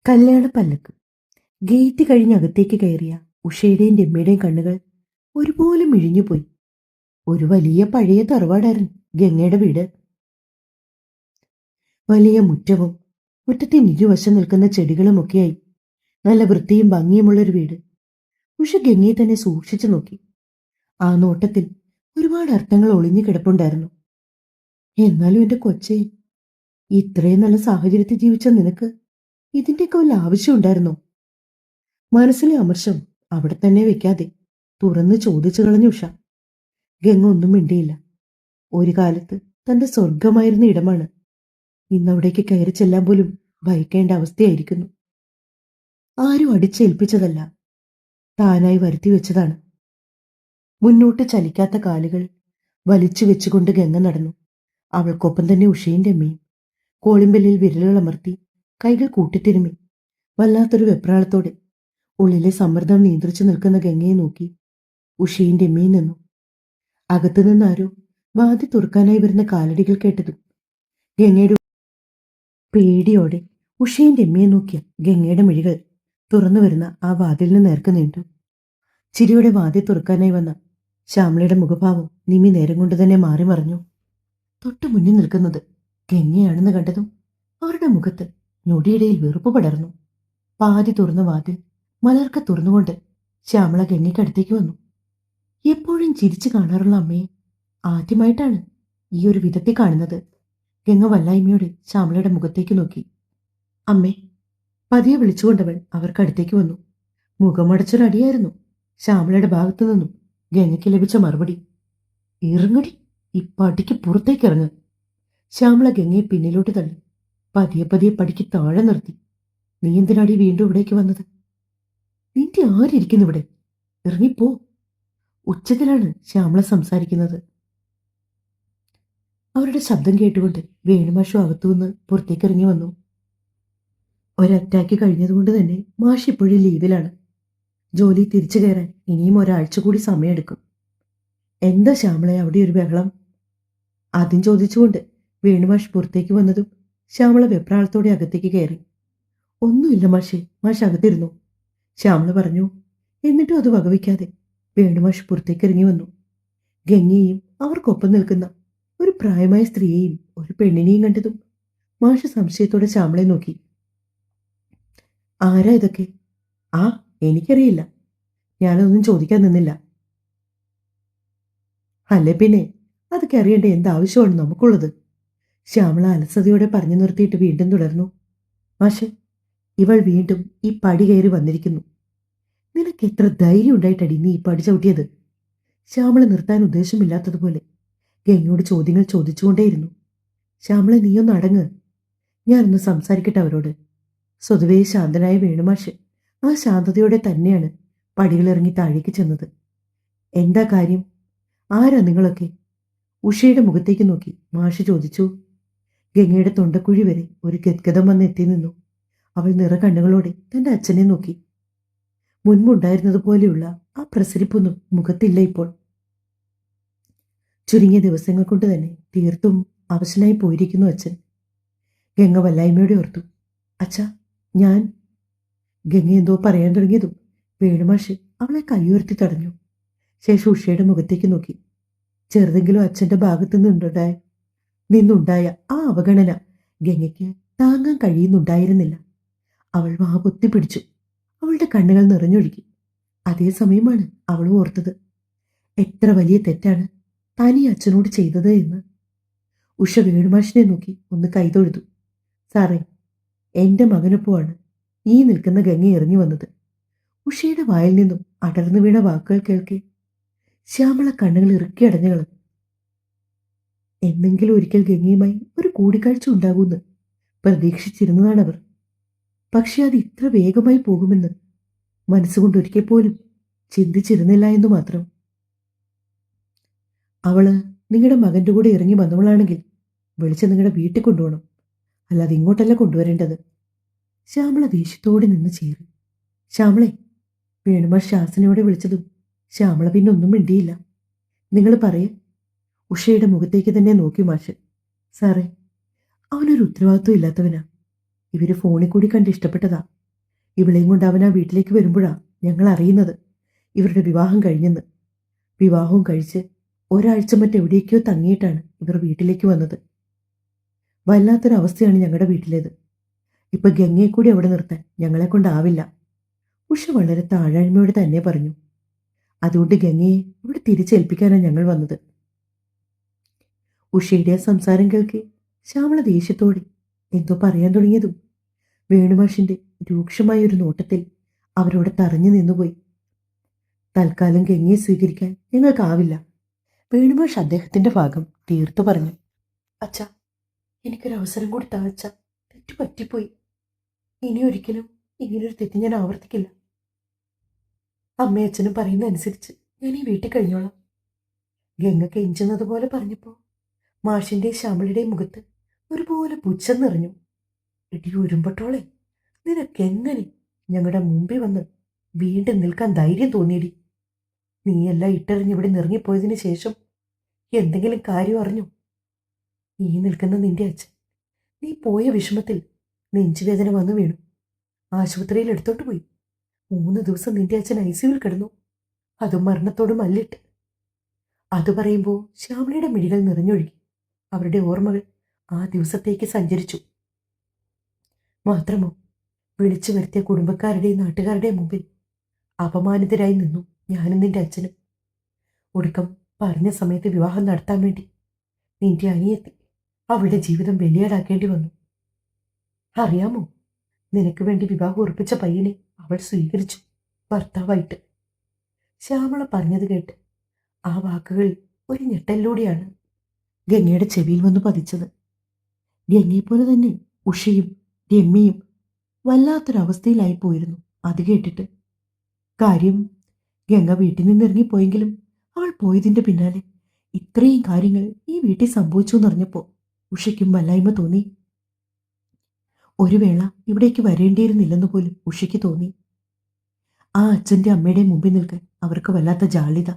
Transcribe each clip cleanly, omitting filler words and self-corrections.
കല്യാണപ്പല്ലക്ക്. Gate കഴിഞ്ഞ് അകത്തേക്ക് കയറിയ ഉഷയുടെയും രമ്യയുടെയും കണ്ണുകൾ ഒരുപോലെ മിഴിഞ്ഞുപോയി. ഒരു വലിയ പഴയ തറവാടായിരുന്നു ഗംഗയുടെ വീട്. വലിയ മുറ്റവും മുറ്റത്തിന് ഇരുവശം നിൽക്കുന്ന ചെടികളുമൊക്കെയായി നല്ല വൃത്തിയും ഭംഗിയുമുള്ളൊരു വീട്. ഉഷ ഗംഗയെ തന്നെ സൂക്ഷിച്ചു നോക്കി. ആ നോട്ടത്തിൽ ഒരുപാട് അർത്ഥങ്ങൾ ഒളിഞ്ഞു കിടപ്പുണ്ടായിരുന്നു. എന്നാലും എന്റെ കൊച്ചേ, ഇത്രയും നല്ല സാഹചര്യത്തിൽ ജീവിച്ച നിനക്ക് ഇതിന്റെയൊക്കെ വല്ല ആവശ്യമുണ്ടായിരുന്നോ? മനസ്സിലെ അമർഷം അവിടെ തന്നെ വെക്കാതെ തുറന്ന് ചോദിച്ചു കളഞ്ഞു ഉഷ. ഗംഗ ഒന്നും മിണ്ടിയില്ല. ഒരു കാലത്ത് തന്റെ സ്വർഗമായിരുന്ന ഇടമാണ് ഇന്നവിടേക്ക് കയറി ചെല്ലാൻ പോലും ഭയക്കേണ്ട അവസ്ഥയായിരിക്കുന്നു. ആരും അടിച്ചേൽപ്പിച്ചതല്ല, താനായി വരുത്തി വെച്ചതാണ്. മുന്നോട്ട് ചലിക്കാത്ത കാലുകൾ വലിച്ചു വെച്ചുകൊണ്ട് ഗംഗ നടന്നു. അവൾക്കൊപ്പം തന്നെ ഉഷയും അമ്മയും. കോളിമ്പലിൽ വിരലുകൾ അമർത്തി കൈകൾ കൂട്ടിത്തിരുമ്മി വല്ലാത്തൊരു വെപ്രാളത്തോടെ ഉള്ളിലെ സമ്മർദ്ദം നിയന്ത്രിച്ചു നിൽക്കുന്ന ഗംഗയെ നോക്കി ഉഷയും രമ്യയും നിന്നു. അകത്തുനിന്നാരോ വാതി തുറക്കാനായി വരുന്ന കാലടികൾ കേട്ടതും ഗംഗയുടെ പേടിയോടെ ഉഷയും രമ്യയെ നോക്കിയ ഗംഗയുടെ മിഴികൾ തുറന്നു വരുന്ന ആ വാതിലിന് നേർക്ക് നീണ്ടു. ചിരിയുടെ വാതി തുറക്കാനായി വന്ന ശ്യാമളയുടെ മുഖഭാവം നിമി നേരം കൊണ്ട് തന്നെ മാറി മറിഞ്ഞു. തൊട്ടു മുന്നിൽ നിൽക്കുന്നത് ഗംഗയാണെന്ന് കണ്ടതും അവരുടെ മുഖത്ത് ഞൊടിയിടയിൽ വെറുപ്പ് പടർന്നു. പാതി തുറന്ന വാതിൽ മലർക്ക തുറന്നുകൊണ്ട് ശ്യാമള ഗംഗയ്ക്കടുത്തേക്ക് വന്നു. എപ്പോഴും ചിരിച്ചു കാണാറുള്ള അമ്മയെ ആദ്യമായിട്ടാണ് ഈ ഒരു വിധത്തിൽ കാണുന്നത്. ഗംഗ വല്ലായ്മയോടെ ശ്യാമളയുടെ മുഖത്തേക്ക് നോക്കി. അമ്മേ, പതിയെ വിളിച്ചുകൊണ്ടവൾ അവർക്കടുത്തേക്ക് വന്നു. മുഖമടച്ചൊരടിയായിരുന്നു ശ്യാമളയുടെ ഭാഗത്തു നിന്നും ഗംഗയ്ക്ക് ലഭിച്ച മറുപടി. ഇറങ്ങടി, ഈ പടിക്ക് പുറത്തേക്ക് ഇറങ്ങ്. ശ്യാമള ഗംഗയെ പിന്നിലോട്ട് തള്ളി പതിയെ പതിയെ പടിക്ക് താഴെ നിർത്തി. നീ എന്തിനാടി വീണ്ടും ഇവിടേക്ക് വന്നത്? നിന്റെ ആരിയ്ക്കുന്നു ഇവിടെ? ഇറങ്ങിപ്പോ. ഉച്ചത്തിലാണ് ശ്യാമള സംസാരിക്കുന്നത്. അവരുടെ ശബ്ദം കേട്ടുകൊണ്ട് വേണുമാഷു അകത്തുനിന്ന് പുറത്തേക്ക് ഇറങ്ങി വന്നു. ഒരറ്റാക്ക് കഴിഞ്ഞതുകൊണ്ട് തന്നെ മാഷ് ഇപ്പോഴും ലീവിലാണ്. ജോലി തിരിച്ചു കയറാൻ ഇനിയും ഒരാഴ്ച കൂടി സമയമെടുക്കും. എന്താ ശ്യാമളെ അവിടെ ഒരു ബഹളം? ആദ്യം ചോദിച്ചുകൊണ്ട് വേണുമാഷ് പുറത്തേക്ക് വന്നതും ശ്യാമള വെപ്രാളത്തോടെ അകത്തേക്ക് കയറി. ഒന്നുമില്ല മാഷേ, മാഷ് അകത്തിരുന്നു, ശ്യാമള പറഞ്ഞു. എന്നിട്ടും അത് വകവയ്ക്കാതെ വേണുമാഷ് പുറത്തേക്ക് ഇറങ്ങി വന്നു. ഗംഗയെയും അവർക്കൊപ്പം നിൽക്കുന്ന ഒരു പ്രായമായ സ്ത്രീയെയും ഒരു പെണ്ണിനെയും കണ്ടതും മാഷ് സംശയത്തോടെ ശ്യാമളയെ നോക്കി. ആരാ ഇതൊക്കെ? ആ, എനിക്കറിയില്ല. ഞാനതൊന്നും ചോദിക്കാൻ നിന്നില്ല. അല്ലേ പിന്നെ, അതൊക്കെ അറിയേണ്ട എന്താവശ്യമാണ് നമുക്കുള്ളത്? ശ്യാമള അലസതയോടെ പറഞ്ഞു നിർത്തിയിട്ട് വീണ്ടും തുടർന്നു. മാഷെ, ഇവൾ വീണ്ടും ഈ പടി കയറി വന്നിരിക്കുന്നു. നിനക്ക് എത്ര ധൈര്യം ഉണ്ടായിട്ടടി നീ ഈ പടി ചവിട്ടിയത്? ശ്യാമള നിർത്താൻ ഉദ്ദേശമില്ലാത്തതുപോലെ ഗംഗയോട് ചോദ്യങ്ങൾ ചോദിച്ചുകൊണ്ടേയിരുന്നു. ശ്യാമള, നീയൊന്ന് അടങ്ങ്, ഞാനൊന്ന് സംസാരിക്കട്ടെ അവരോട്. സ്വതവേ ശാന്തനായ വേണുമാഷ് ആ ശാന്തതയോടെ തന്നെയാണ് പടികളിറങ്ങി താഴേക്ക് ചെന്നത്. എന്താ കാര്യം? ആരാ നിങ്ങളൊക്കെ? ഉഷയുടെ മുഖത്തേക്ക് നോക്കി മാഷ് ചോദിച്ചു. ഗംഗയുടെ തൊണ്ടക്കുഴി വരെ ഒരു ഗദ്ഗതം വന്ന് എത്തി നിന്നു. അവൾ നിറ കണ്ണുകളോടെ തന്റെ അച്ഛനെ നോക്കി. മുൻപുണ്ടായിരുന്നതുപോലെയുള്ള ആ പ്രസരിപ്പൊന്നും മുഖത്തില്ല ഇപ്പോൾ. ചുരുങ്ങിയ ദിവസങ്ങൾ കൊണ്ട് തന്നെ തീർത്തും അവശനായി പോയിരിക്കുന്നു അച്ഛൻ. ഗംഗ വല്ലായ്മയോടെ ഓർത്തു. അച്ഛാ, ഞാൻ... ഗംഗ എന്തോ പറയാൻ തുടങ്ങിയതും വേണുമാഷ് അവളെ കൈയുയർത്തി തടഞ്ഞു. ശേഷം ഉഷയുടെ മുഖത്തേക്ക് നോക്കി. ചെറുതെങ്കിലും അച്ഛന്റെ ഭാഗത്തു നിന്നുണ്ടായ ആ അവഗണന ഗംഗയ്ക്ക് താങ്ങാൻ കഴിയുന്നുണ്ടായിരുന്നില്ല. അവൾ വാ പൊത്തിപ്പിടിച്ചു. അവളുടെ കണ്ണുകൾ നിറഞ്ഞൊഴുകി. അതേസമയമാണ് അവൾ ഓർത്തത്, എത്ര വലിയ തെറ്റാണ് താൻ ഈ അച്ഛനോട് ചെയ്തത് എന്ന്. ഉഷ വേണുമാഷിനെ നോക്കി ഒന്ന് കൈതൊഴുതു. സാറേ, എന്റെ മകനൊപ്പമാണ് ഈ നിൽക്കുന്ന ഗംഗ ഇറങ്ങി വന്നത്. ഉഷയുടെ വായിൽ നിന്നും അടർന്നു വീണ വാക്കുകൾ കേൾക്കെ ശ്യാമള കണ്ണുകൾ ഇറുക്കി അടഞ്ഞു കളഞ്ഞു. എന്നെങ്കിലും ഒരിക്കൽ ഗംഗയുമായി ഒരു കൂടിക്കാഴ്ച ഉണ്ടാകുമെന്ന് പ്രതീക്ഷിച്ചിരുന്നതാണവർ. പക്ഷെ അത് ഇത്ര വേഗമായി പോകുമെന്ന് മനസ്സുകൊണ്ട് ഒരിക്കൽ പോലും ചിന്തിച്ചിരുന്നില്ല എന്ന് മാത്രം. അവള് നിങ്ങളുടെ മകന്റെ കൂടെ ഇറങ്ങി വന്നവളാണെങ്കിൽ വിളിച്ച് നിങ്ങളുടെ വീട്ടിൽ കൊണ്ടുപോകണം, അല്ലാതെ ഇങ്ങോട്ടല്ല കൊണ്ടുവരേണ്ടത്. ശ്യാമള ദേഷ്യത്തോടെ നിന്ന് ചേറി. ശ്യാമളെ, വേണുമാഷ് ശാസനയോടെ വിളിച്ചതും ശ്യാമള പിന്നെ ഒന്നും മിണ്ടിയില്ല. നിങ്ങൾ പറയേ. ഉഷയുടെ മുഖത്തേക്ക് തന്നെ നോക്കി മാഷ്. സാറേ, അവനൊരു ഉത്തരവാദിത്വം ഇല്ലാത്തവനാ. ഇവര് ഫോണിൽ കൂടി കണ്ട് ഇഷ്ടപ്പെട്ടതാ. ഇവളെയും കൊണ്ട് അവൻ ആ വീട്ടിലേക്ക് വരുമ്പോഴാ ഞങ്ങൾ അറിയുന്നത് ഇവരുടെ വിവാഹം കഴിഞ്ഞെന്ന്. വിവാഹവും കഴിച്ച് ഒരാഴ്ച മറ്റെവിടേക്കോ തങ്ങിയിട്ടാണ് ഇവർ വീട്ടിലേക്ക് വന്നത്. വല്ലാത്തൊരവസ്ഥയാണ് ഞങ്ങളുടെ വീട്ടിലേത്. ഇപ്പൊ ഗംഗയെ കൂടി അവിടെ നിർത്താൻ ഞങ്ങളെ കൊണ്ടാവില്ല. ഉഷ വളരെ താഴായ്മയോടെ തന്നെ പറഞ്ഞു. അതുകൊണ്ട് ഗംഗയെ ഇവിടെ തിരിച്ചേൽപ്പിക്കാനാണ് ഞങ്ങൾ വന്നത്. ഉഷയുടെ സംസാരം കേൾക്കെ ശ്യാമള ദേഷ്യത്തോടെ എന്തോ പറയാൻ തുടങ്ങിയതും വേണുമാഷിന്റെ രൂക്ഷമായ ഒരു നോട്ടത്തിൽ അവരോട് തറഞ്ഞു നിന്നുപോയി. തൽക്കാലം ഗംഗയെ സ്വീകരിക്കാൻ ഞങ്ങൾക്കാവില്ല. വേണുമാഷ് അദ്ദേഹത്തിന്റെ ഭാഗം തീർത്തു പറഞ്ഞു. അച്ഛാ, എനിക്കൊരവസരം കൂടി താഴ്ച, തെറ്റു പറ്റിപ്പോയി. ഇനി ഒരിക്കലും ഇങ്ങനൊരു തെറ്റ് ഞാൻ ആവർത്തിക്കില്ല. അമ്മയച്ഛനും പറയുന്ന അനുസരിച്ച് ഞാൻ ഈ വീട്ടിൽ കഴിഞ്ഞോളാം. ഗംഗ കെഞ്ചുന്നത് പോലെ പറഞ്ഞപ്പോ മാഷിന്റെയും ശ്യാമളയുടെയും മുഖത്ത് ഒരുപോലെ പുച്ഛം നിറഞ്ഞു. ഇടി ഉരുമ്പട്ടോളെ, നിനക്കെങ്ങനെ ഞങ്ങളുടെ മുമ്പിൽ വന്ന് വീണ്ടും നിൽക്കാൻ ധൈര്യം തോന്നിയിടി? നീയെല്ലാം ഇട്ടെറിഞ്ഞ് ഇവിടെ നിറങ്ങിപ്പോയതിനു ശേഷം എന്തെങ്കിലും കാര്യം അറിഞ്ഞു? ഈ നിൽക്കുന്ന നിന്റെ അച്ഛൻ നീ പോയ വിഷമത്തിൽ നെഞ്ചുവേദന വന്നു വീണു. ആശുപത്രിയിൽ എടുത്തോണ്ട് പോയി. 3 ദിവസം നിന്റെ അച്ഛൻ ICUവിൽ കിടന്നു. അതും മരണത്തോട് മല്ലിട്ട്. അത് പറയുമ്പോൾ ശ്യാമളയുടെ മിഴികൾ നിറഞ്ഞൊഴുകി. അവരുടെ ഓർമ്മകൾ ആ ദിവസത്തേക്ക് സഞ്ചരിച്ചു. മാത്രമോ, വിളിച്ചു വരുത്തിയ കുടുംബക്കാരുടെയും നാട്ടുകാരുടെയും മുമ്പിൽ അപമാനിതരായി നിന്നു ഞാനും നിന്റെ അച്ഛനും. ഒടുക്കം പറഞ്ഞ സമയത്ത് വിവാഹം നടത്താൻ വേണ്ടി നിന്റെ അനിയത്തി അവളുടെ ജീവിതം ബലിയാടാക്കേണ്ടി വന്നു. അറിയാമോ, നിനക്ക് വേണ്ടി വിവാഹം ഉറപ്പിച്ച പയ്യനെ അവൾ സ്വീകരിച്ചു ഭർത്താവായിട്ട്. ശ്യാമള പറഞ്ഞത് കേട്ട് ആ വാക്കുകൾ ഒരു ഞെട്ടലിലൂടെയാണ് ഗംഗയുടെ ചെവിയിൽ വന്ന് പതിച്ചത്. ഗംഗയെപ്പോലെ തന്നെ ഉഷയും രമ്യയും വല്ലാത്തൊരവസ്ഥയിലായി പോയിരുന്നു അത് കേട്ടിട്ട്. കാര്യം, ഗംഗ വീട്ടിൽ നിന്നിറങ്ങിപ്പോയെങ്കിലും അവൾ പോയതിന്റെ പിന്നാലെ ഇത്രയും കാര്യങ്ങൾ ഈ വീട്ടിൽ സംഭവിച്ചു എന്നറിഞ്ഞപ്പോൾ ഉഷയ്ക്കും വല്ലായ്മ തോന്നി. ഒരു വേള ഇവിടേക്ക് വരേണ്ടിയിരുന്നില്ലെന്ന് പോലും ഉഷയ്ക്ക് തോന്നി. ആ അച്ഛൻ്റെ അമ്മയുടെ മുമ്പിൽ നിൽക്കാൻ അവർക്ക് വല്ലാത്ത ജാള്യത.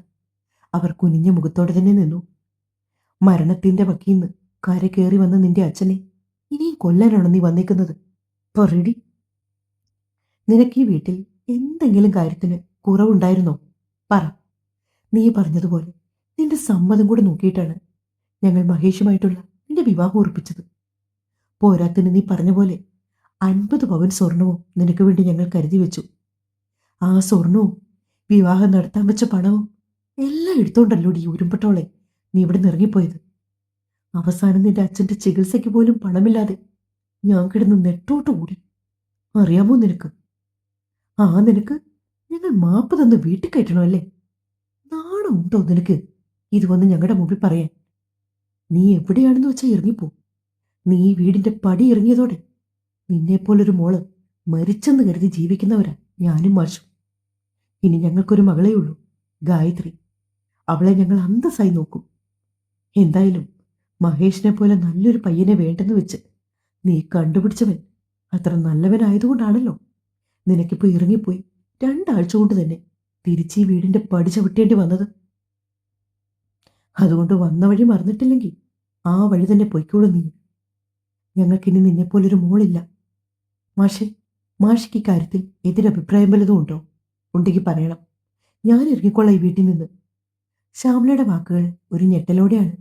അവർ കുനിഞ്ഞ മുഖത്തോടെ തന്നെ നിന്നു. മരണത്തിന്റെ വക്കീന്ന് കര കയറി വന്ന നിന്റെ അച്ഛനെ ഇനിയും കൊല്ലാനാണോ നീ വന്നേക്കുന്നത്? പറയടി, നിനക്ക് ഈ വീട്ടിൽ എന്തെങ്കിലും കാര്യത്തിന് കുറവുണ്ടായിരുന്നോ? പറ. നീ പറഞ്ഞതുപോലെ നിന്റെ സമ്മതം കൂടെ നോക്കിയിട്ടാണ് ഞങ്ങൾ മഹേഷുമായിട്ടുള്ള നിന്റെ വിവാഹം ഉറപ്പിച്ചത്. പോരാത്തിന് നീ പറഞ്ഞ പോലെ 50 പവൻ സ്വർണവും നിനക്ക് വേണ്ടി ഞങ്ങൾ കരുതി വെച്ചു. ആ സ്വർണവും വിവാഹം നടത്താൻ വെച്ച പണവും എല്ലാം എടുത്തോണ്ടല്ലോ ഈ ഉരുമ്പട്ടോളെ നീ ഇവിടെ നിറങ്ങിപ്പോയത്. അവസാനം നിന്റെ അച്ഛന്റെ ചികിത്സയ്ക്ക് പോലും പണമില്ലാതെ ഞാൻ കിടന്ന് നെട്ടോട്ട് കൂടി. അറിയാമോ നിനക്ക്? നിനക്ക് ഞങ്ങൾ മാപ്പ് തന്ന് വീട്ടിൽ കയറ്റണോ അല്ലേ? നാണം ഉണ്ടോ നിനക്ക് ഇത് വന്ന് ഞങ്ങളുടെ മുമ്പിൽ പറയാൻ? നീ എവിടെയാണെന്ന് വെച്ചാൽ ഇറങ്ങിപ്പോ. നീ ഈ വീടിന്റെ പടി ഇറങ്ങിയതോടെ നിന്നെപ്പോലൊരു മോള് മരിച്ചെന്ന് കരുതി ജീവിക്കുന്നവരാ ഞാനും മാഷും. ഇനി ഞങ്ങൾക്കൊരു മകളേ ഉള്ളൂ, ഗായത്രി. അവളെ ഞങ്ങൾ അന്തസ്സായി നോക്കും. എന്തായാലും മഹേഷിനെ പോലെ നല്ലൊരു പയ്യനെ വേണ്ടെന്ന് വെച്ച് നീ കണ്ടുപിടിച്ചവൻ അത്ര നല്ലവനായതുകൊണ്ടാണല്ലോ നിനക്കിപ്പോൾ ഇറങ്ങിപ്പോയി 2 ആഴ്ച കൊണ്ട് തന്നെ തിരിച്ച് ഈ വീടിന്റെ പടി ചവിട്ടേണ്ടി വന്നത്. അതുകൊണ്ട് വന്ന വഴി മറന്നിട്ടില്ലെങ്കിൽ ആ വഴി തന്നെ പൊയ്ക്കോളൂ നീ. ഞങ്ങൾക്കിനി നിന്നെപ്പോലൊരു മോളില്ല. മാഷിക്ക് ഇക്കാര്യത്തിൽ എതിരഭിപ്രായം വല്ലതും ഉണ്ടോ? ഉണ്ടെങ്കിൽ പറയണം, ഞാൻ ഇറങ്ങിക്കൊള്ളാം ഈ വീട്ടിൽ നിന്ന്. ശ്യാമളയുടെ വാക്കുകൾ ഒരു ഞെട്ടലോടെയാണ്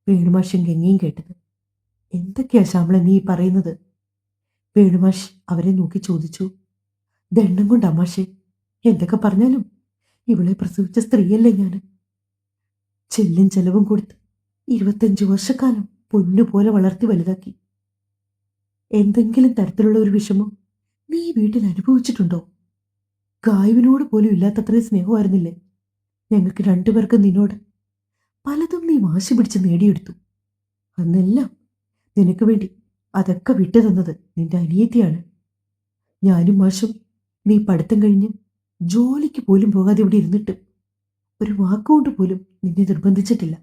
വേണുമാഷും ഗംഗയും കേട്ടത്. എന്തൊക്കെയാ ശ്യാമള നീ പറയുന്നത്? വേണുമാഷ് അവരെ നോക്കി ചോദിച്ചു. ദണ്ണം കൊണ്ട് അമ്മാഷെ, എന്തൊക്കെ പറഞ്ഞാലും ഇവളെ പ്രസവിച്ച സ്ത്രീയല്ലേ ഞാൻ. ചെല്ലും ചെലവും കൊടുത്ത് 25 വർഷക്കാലം പൊന്നുപോലെ വളർത്തി വലുതാക്കി. എന്തെങ്കിലും തരത്തിലുള്ള ഒരു വിഷമം നീ ഈ വീട്ടിൽ അനുഭവിച്ചിട്ടുണ്ടോ? ഗായുവിനോട് പോലും ഇല്ലാത്തത്രയും സ്നേഹമായിരുന്നില്ലേ ഞങ്ങൾക്ക് 2 പേർക്കും നിന്നോട്? പലതും നീ വാശി പിടിച്ച് നേടിയെടുത്തു. അന്നെല്ലാം നിനക്ക് വേണ്ടി അതൊക്കെ വിട്ടു തന്നത് നിന്റെ അനിയത്തിയാണ്. ഞാനും മാഷും നീ പഠിത്തം കഴിഞ്ഞ് ജോലിക്ക് പോലും പോകാതെ ഇവിടെ ഇരുന്നിട്ട് ഒരു വാക്കുകൊണ്ട് പോലും നിന്നെ നിർബന്ധിച്ചിട്ടില്ല.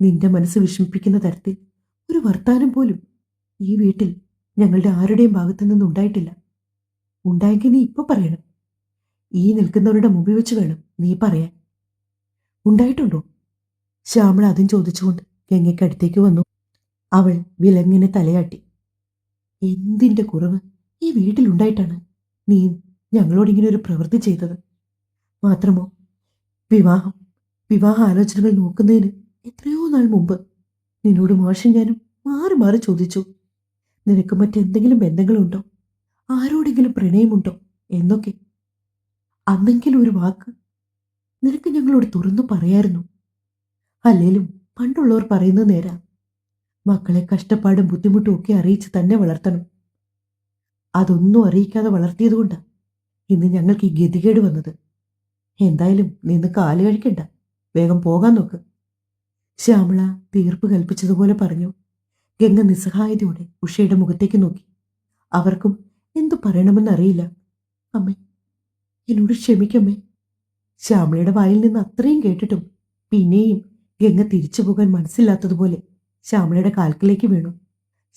നിന്റെ മനസ്സ് വിഷമിപ്പിക്കുന്ന തരത്തിൽ ഒരു വർത്താനം പോലും ഈ വീട്ടിൽ ഞങ്ങളുടെ ആരുടെയും ഭാഗത്തു നിന്നുണ്ടായിട്ടില്ല. ഉണ്ടായെങ്കിൽ നീ ഇപ്പൊ പറയണം. ഈ നിൽക്കുന്നവരുടെ മുമ്പിൽ വെച്ച് വേണം നീ പറയാൻ. ഉണ്ടായിട്ടുണ്ടോ? ശ്യാമള അതും ചോദിച്ചുകൊണ്ട് ഗംഗയ്ക്ക് അടുത്തേക്ക് വന്നു. അവൾ വിലങ്ങനെ തലയാട്ടി. എന്തിന്റെ കുറവ് ഈ വീട്ടിലുണ്ടായിട്ടാണ് നീ ഞങ്ങളോട് ഇങ്ങനെ ഒരു പ്രവൃത്തി ചെയ്തത്? മാത്രമോ, വിവാഹം വിവാഹ ആലോചനകൾ നോക്കുന്നതിന് എത്രയോ നാൾ മുമ്പ് നിന്നോട് മാഷും ഞാനും മാറി മാറി ചോദിച്ചു, നിനക്ക് മറ്റെന്തെങ്കിലും ബന്ധങ്ങളുണ്ടോ, ആരോടെങ്കിലും പ്രണയമുണ്ടോ എന്നൊക്കെ. അന്നെങ്കിലും ഒരു വാക്ക് നിനക്ക് ഞങ്ങളോട് തുറന്നു പറയായിരുന്നു. അല്ലേലും പണ്ടുള്ളവർ പറയുന്നത് നേരാ, മക്കളെ കഷ്ടപ്പാടും ബുദ്ധിമുട്ടും ഒക്കെ അറിയിച്ച് തന്നെ വളർത്തണം. അതൊന്നും അറിയിക്കാതെ വളർത്തിയതുകൊണ്ടാ ഇന്ന് ഞങ്ങൾക്ക് ഈ ഗതികേട് വന്നത്. എന്തായാലും നിന്ന് കാല് കഴിക്കണ്ട, വേഗം പോകാൻ നോക്ക്. ശ്യാമള തീർപ്പ് കൽപ്പിച്ചതുപോലെ പറഞ്ഞു. ഗംഗ നിസ്സഹായതയോടെ ഉഷയുടെ മുഖത്തേക്ക് നോക്കി. അവർക്കും എന്തു പറയണമെന്നറിയില്ല. അമ്മേ, എന്നോട് ക്ഷമിക്കമ്മേ. ശ്യാമളയുടെ വായിൽ നിന്ന് അത്രയും കേട്ടിട്ടും പിന്നെയും ഗംഗ തിരിച്ചു പോകാൻ മനസ്സില്ലാത്തതുപോലെ ശ്യാമളയുടെ കാൽക്കിലേക്ക് വീണു.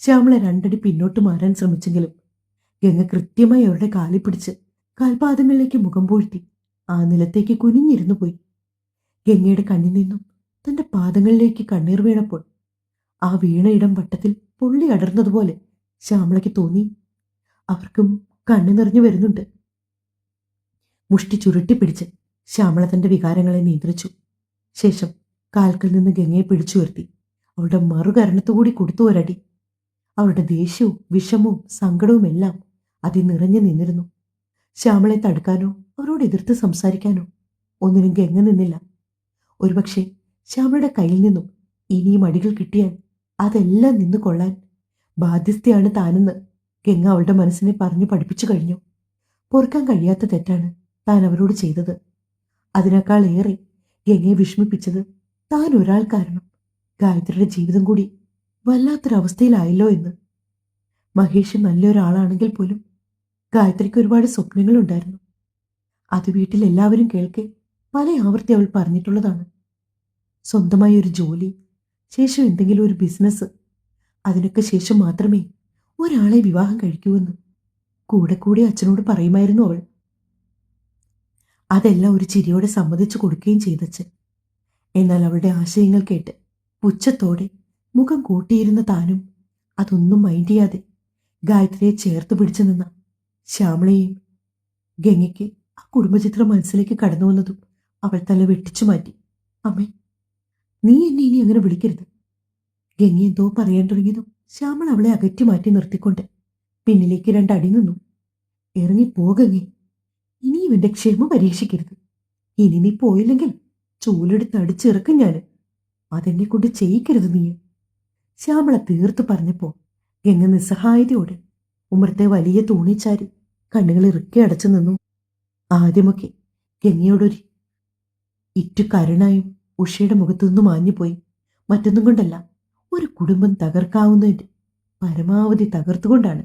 ശ്യാമള രണ്ടടി പിന്നോട്ട് മാറാൻ ശ്രമിച്ചെങ്കിലും ഗംഗ കൃത്യമായി അവരുടെ കാലിൽ പിടിച്ച് കാൽപാദങ്ങളിലേക്ക് മുഖം പൂഴ്ത്തി ആ നിലത്തേക്ക് കുനിഞ്ഞിരുന്നു പോയി. ഗംഗയുടെ കണ്ണിൽ നിന്നും തന്റെ പാദങ്ങളിലേക്ക് കണ്ണീർ വീണപ്പോൾ ആ വീണയിടം വട്ടത്തിൽ പൊള്ളി അടർന്നതുപോലെ ശ്യാമളയ്ക്ക് തോന്നി. അവർക്കും കണ്ണു നിറഞ്ഞു വരുന്നുണ്ട്. മുഷ്ടി ചുരുട്ടിപ്പിടിച്ച് ശ്യാമള തന്റെ വികാരങ്ങളെ നിയന്ത്രിച്ചു. ശേഷം കാൽക്കൽ നിന്ന് ഗംഗയെ പിടിച്ചുയർത്തി അവളുടെ മറുകരണത്തുകൂടി കൊടുത്തു ഒരടി. അവരുടെ ദേഷ്യവും വിഷമവും സങ്കടവും എല്ലാം അതിൽ നിറഞ്ഞു നിന്നിരുന്നു. ശ്യാമളെ തടുക്കാനോ അവരോട് എതിർത്ത് സംസാരിക്കാനോ ഒന്നിനും ഗംഗ നിന്നില്ല. ഒരുപക്ഷെ ശ്യാമളയുടെ കയ്യിൽ നിന്നും ഇനിയും അടികൾ കിട്ടിയാൽ അതെല്ലാം നിന്നു കൊള്ളാൻ ബാധ്യസ്ഥയാണ് താനെന്ന് ഗംഗ അവളുടെ മനസ്സിനെ പറഞ്ഞു പഠിപ്പിച്ചു കഴിഞ്ഞു. പൊറുക്കാൻ കഴിയാത്ത തെറ്റാണ് താൻ അവരോട് ചെയ്തത്. അതിനേക്കാൾ ഏറെ ഗംഗയെ വിഷമിപ്പിച്ചത് താൻ ഒരാൾ കാരണം ഗായത്രിയുടെ ജീവിതം കൂടി വല്ലാത്തൊരവസ്ഥയിലായല്ലോ എന്ന്. മഹേഷ് നല്ലൊരാളാണെങ്കിൽ പോലും ഗായത്രിക്ക് ഒരുപാട് സ്വപ്നങ്ങളുണ്ടായിരുന്നു. അത് വീട്ടിൽ എല്ലാവരും കേൾക്കെ പല ആവർത്തി അവൾ പറഞ്ഞിട്ടുള്ളതാണ്. സ്വന്തമായി ഒരു ജോലി, ശേഷം എന്തെങ്കിലും ഒരു ബിസിനസ്, അതിനൊക്കെ ശേഷം മാത്രമേ ഒരാളെ വിവാഹം കഴിക്കൂവെന്ന് കൂടെ കൂടി അച്ഛനോട് പറയുമായിരുന്നു അവൾ. അതെല്ലാം ഒരു ചിരിയോടെ സമ്മതിച്ചു കൊടുക്കുകയും ചെയ്തച്ഛൻ. എന്നാൽ അവളുടെ ആശയങ്ങൾ കേട്ട് പുച്ഛത്തോടെ മുഖം കൂട്ടിയിരുന്ന താനും അതൊന്നും മൈൻഡ് ചെയ്യാതെ ഗായത്രിയെ ചേർത്ത് പിടിച്ചു നിന്ന ശ്യാമളയെയും ഗംഗയ്ക്ക് ആ കുടുംബചിത്രം മനസ്സിലേക്ക് കടന്നു വന്നതും അവൾ തല വെട്ടിച്ചു മാറ്റി. അമ്മേ, നീ എന്നെ ഇനി അങ്ങനെ വിളിക്കരുത്. ഗംഗ എന്തോ പറയാൻ തുടങ്ങിയതും ശ്യാമൾ അവളെ അകറ്റി മാറ്റി നിർത്തിക്കൊണ്ട് പിന്നിലേക്ക് രണ്ടടി നിന്നു. ഇറങ്ങിപ്പോകങ്ങേ, ഇനിയും എന്റെ ക്ഷമ പരീക്ഷിക്കരുത്. ഇനി നീ പോയില്ലെങ്കിൽ ചൂലെടുത്ത് അടിച്ചിറക്കും ഞാൻ. അതെന്നെ കൊണ്ട് ചെയ്യിക്കരുത് നീ. ശ്യാമള തീർത്ത് പറഞ്ഞപ്പോ ഗംഗ നിസ്സഹായതയോടെ ഉമ്മറത്തെ വലിയ തൂണിച്ചാരി കണ്ണുകൾ ഇറുക്കി അടച്ചു നിന്നു. ആദ്യമൊക്കെ ഗംഗയോടൊരു ഇറ്റു കരുണായും ഉഷയുടെ മുഖത്തു നിന്നും മാഞ്ഞുപോയി. മറ്റൊന്നും കൊണ്ടല്ല, ഒരു കുടുംബം തകർക്കാവുന്നതിന്റെ പരമാവധി തകർത്തുകൊണ്ടാണ്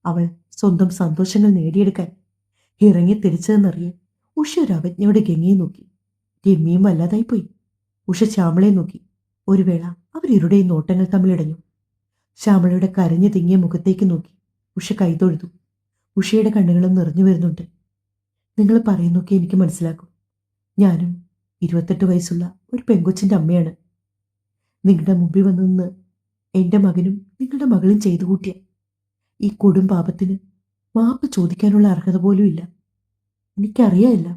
അവൾ സ്വന്തം സന്തോഷങ്ങൾ നേടിയെടുക്കാൻ ഇറങ്ങി തിരിച്ചതെന്നറിയാൻ ഉഷ ഒരു അവജ്ഞയോടെ ഗംഗയെ നോക്കി. രമ്യയും വല്ലാതായിപ്പോയി. ഉഷ ശ്യാമളയെ നോക്കി. ഒരു വേള അവരിരുടെയും നോട്ടങ്ങൾ തമ്മിലിടഞ്ഞു. ശ്യാമളയുടെ കരഞ്ഞു തിങ്ങിയ മുഖത്തേക്ക് നോക്കി ഉഷ കൈതൊഴുതു. ഉഷയുടെ കണ്ണുകളും നിറഞ്ഞു വരുന്നുണ്ട്. നിങ്ങൾ പറയുന്നൊക്കെ എനിക്ക് മനസ്സിലാക്കും. ഞാനും 28 വയസ്സുള്ള ഒരു പെങ്കൊച്ചിൻ്റെ അമ്മയാണ്. നിങ്ങളുടെ മുമ്പിൽ വന്നു നിന്ന് എൻ്റെ മകനും നിങ്ങളുടെ മകളും ചെയ്തു കൂട്ടിയ ഈ കൊടും പാപത്തിന് മാപ്പ് ചോദിക്കാനുള്ള അർഹത പോലും ഇല്ല. എനിക്കറിയാമില്ല.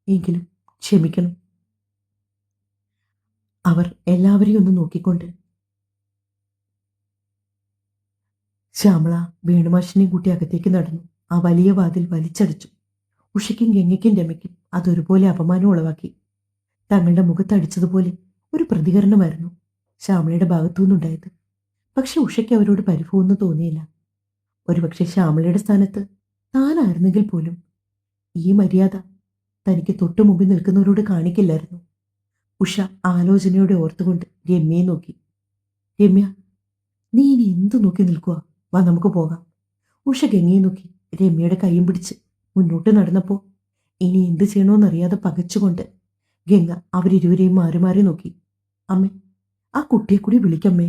എങ്കിലും ക്ഷമിക്കണം. അവർ എല്ലാവരെയും ഒന്ന് നോക്കിക്കൊണ്ട് ശ്യാമള വേണുമാഷിനെയും കൂട്ടി അകത്തേക്ക് നടന്നു. ആ വലിയ വാതിൽ വലിച്ചടിച്ചു. ഉഷയ്ക്കും ഗംഗയ്ക്കും രമയ്ക്കും അതൊരുപോലെ അപമാനം ഉളവാക്കി. തങ്ങളുടെ മുഖത്തടിച്ചതുപോലെ ഒരു പ്രതികരണമായിരുന്നു ശ്യാമളയുടെ ഭാഗത്തു നിന്നുണ്ടായത്. പക്ഷെ ഉഷയ്ക്ക് അവരോട് പരിഭവമൊന്നും തോന്നിയില്ല. ഒരുപക്ഷെ ശ്യാമളയുടെ സ്ഥാനത്ത് താനായിരുന്നെങ്കിൽ പോലും ഈ മര്യാദ തനിക്ക് തൊട്ടു മുമ്പിൽ നിൽക്കുന്നവരോട് കാണിക്കില്ലായിരുന്നു. ഉഷ ആലോചനയോടെ ഓർത്തുകൊണ്ട് രമ്യയെ നോക്കി. രമ്യ, നീ ഇനി എന്തു നോക്കി നിൽക്കുക? വാ, നമുക്ക് പോകാം. ഉഷ ഗംഗയെ നോക്കി രമ്യയുടെ കൈയും പിടിച്ച് മുന്നോട്ട് നടന്നപ്പോൾ ഇനി എന്ത് ചെയ്യണമെന്നറിയാതെ പകച്ചുകൊണ്ട് ഗംഗ അവരിരുവരെയും മാറി മാറി നോക്കി. അമ്മേ, ആ കുട്ടിയെ കൂടി വിളിക്കമ്മേ.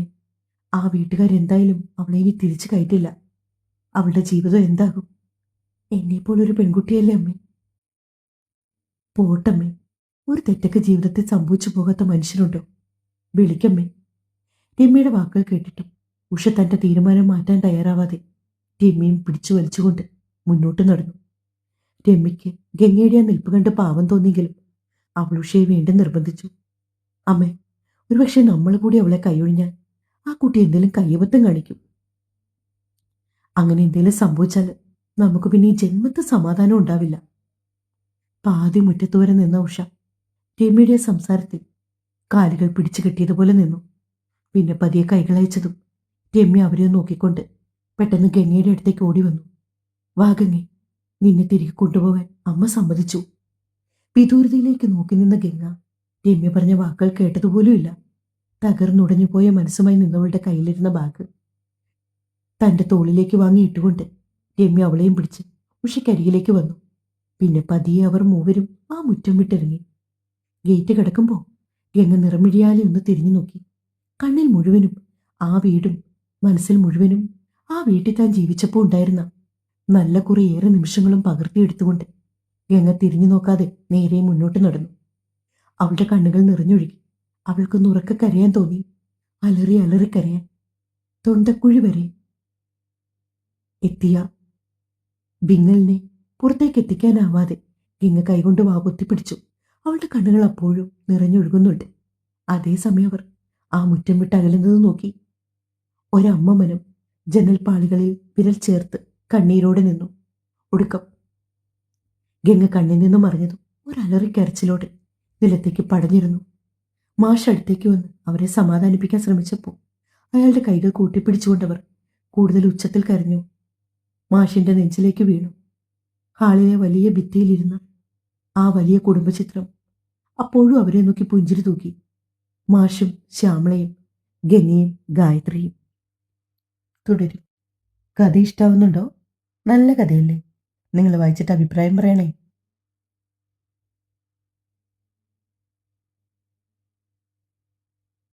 ആ വീട്ടുകാരെന്തായാലും അവളെ ഇനി തിരിച്ചു കയറ്റില്ല. അവളുടെ ജീവിതം എന്താകും? എന്നെപ്പോലൊരു പെൺകുട്ടിയല്ലേ അമ്മേ. പോട്ടമ്മേ, ഒരു തെറ്റൊക്കെ ജീവിതത്തിൽ സംഭവിച്ചു പോകാത്ത മനുഷ്യരുണ്ടോ? വിളിക്കമ്മേ. രമ്യയുടെ വാക്കുകൾ കേട്ടിട്ടും ഉഷ തന്റെ തീരുമാനം മാറ്റാൻ തയ്യാറാവാതെ രമ്യയും പിടിച്ചു വലിച്ചുകൊണ്ട് മുന്നോട്ട് നടന്നു. രമ്യയ്ക്ക് ഗംഗയുടെ ആ നിൽപ്പ് കണ്ട് പാവം തോന്നിയെങ്കിലും അവൾ ഉഷയെ വീണ്ടും നിർബന്ധിച്ചു. അമ്മേ, ഒരുപക്ഷെ നമ്മൾ കൂടി അവളെ കൈയൊഴിഞ്ഞാൽ ആ കുട്ടി എന്തെങ്കിലും കയ്യബദ്ധം കാണിക്കും. അങ്ങനെ എന്തെങ്കിലും സംഭവിച്ചാൽ നമുക്ക് പിന്നെ ഈ ജന്മത്ത് സമാധാനം ഉണ്ടാവില്ല. പാതി മുറ്റത്ത് വരെ നിന്ന ഉഷ രമ്യയുടെ സംസാരത്തിൽ കാലുകൾ പിടിച്ചു കെട്ടിയതുപോലെ നിന്നു. പിന്നെ പതിയെ കൈകളയച്ചതും രമ്യ അവരെ നോക്കിക്കൊണ്ട് പെട്ടെന്ന് ഗംഗയുടെ അടുത്തേക്ക് ഓടി വന്നു. വാ ഗംഗെ, നിന്നെ തിരികെ കൊണ്ടുപോകാൻ അമ്മ സമ്മതിച്ചു. വിദൂരതയിലേക്ക് നോക്കി നിന്ന ഗംഗ രമ്യ പറഞ്ഞ വാക്കുകൾ കേട്ടതുപോലുമില്ല. തകർന്നുടഞ്ഞുപോയ മനസ്സുമായി നിന്നവളുടെ കയ്യിലിരുന്ന ബാഗ് തന്റെ തോളിലേക്ക് വാങ്ങി ഇട്ടുകൊണ്ട് രമ്യ അവളെയും പിടിച്ച് ഉഷയ്ക്കരികിലേക്ക് വന്നു. പിന്നെ പതിയെ അവർ മൂവരും ആ മുറ്റം വിട്ടിറങ്ങി. ഗേറ്റ് കിടക്കുമ്പോൾ ഗംഗ നിറമിഴിയാലെ ഒന്ന് തിരിഞ്ഞു നോക്കി. കണ്ണിൽ മുഴുവനും ആ വീടും മനസ്സിൽ മുഴുവനും ആ വീട്ടിൽ താൻ ജീവിച്ചപ്പോൾ ഉണ്ടായിരുന്ന നല്ല കുറേയേറെ നിമിഷങ്ങളും പകർത്തിയെടുത്തുകൊണ്ട് ഗംഗ തിരിഞ്ഞു നോക്കാതെ നേരെ മുന്നോട്ട് നടന്നു. അവളുടെ കണ്ണുകൾ നിറഞ്ഞൊഴുകി. അവൾക്കൊന്ന് ഉറക്കെ കരയാൻ തോന്നി. അലറി അലറി കരയാൻ. തൊണ്ടക്കുഴി വരെ എത്തിയ ബിങ്ങലിനെ പുറത്തേക്ക് എത്തിക്കാനാവാതെ ഗംഗ കൈകൊണ്ട് വാപൊത്തിപ്പിടിച്ചു. അവളുടെ കണ്ണുകൾ അപ്പോഴും നിറഞ്ഞൊഴുകുന്നുണ്ട്. അതേസമയം അവർ ആ മുറ്റം വിട്ട് അകലുന്നത് നോക്കി. ഒരമ്മ മനം ജനൽപ്പാളികളിൽ വിരൽ ചേർത്ത് കണ്ണീരോടെ നിന്നു. ഒടുക്കം ഗംഗ കണ്ണിൽ നിന്നും മറിഞ്ഞതും ഒരലറിക്കരച്ചിലോടെ നിലത്തേക്ക് പടഞ്ഞിരുന്നു. മാഷ് അടുത്തേക്ക് വന്ന് അവരെ സമാധാനിപ്പിക്കാൻ ശ്രമിച്ചപ്പോൾ അയാളുടെ കൈകൾ കൂട്ടിപ്പിടിച്ചുകൊണ്ടവർ കൂടുതൽ ഉച്ചത്തിൽ കരഞ്ഞു. മാഷിന്റെ നെഞ്ചിലേക്ക് വീണു. ഹാളിലെ വലിയ ഭിത്തിയിലിരുന്ന ആ വലിയ കുടുംബചിത്രം അപ്പോഴും അവരെ നോക്കി പുഞ്ചിരി തൂക്കി. മാഷും ശ്യാമളയും ഗംഗയും ഗായത്രിയും. തുടരും. കഥ ഇഷ്ടാവുന്നുണ്ടോ? നല്ല കഥയല്ലേ? നിങ്ങൾ വായിച്ചിട്ട് അഭിപ്രായം പറയണേ.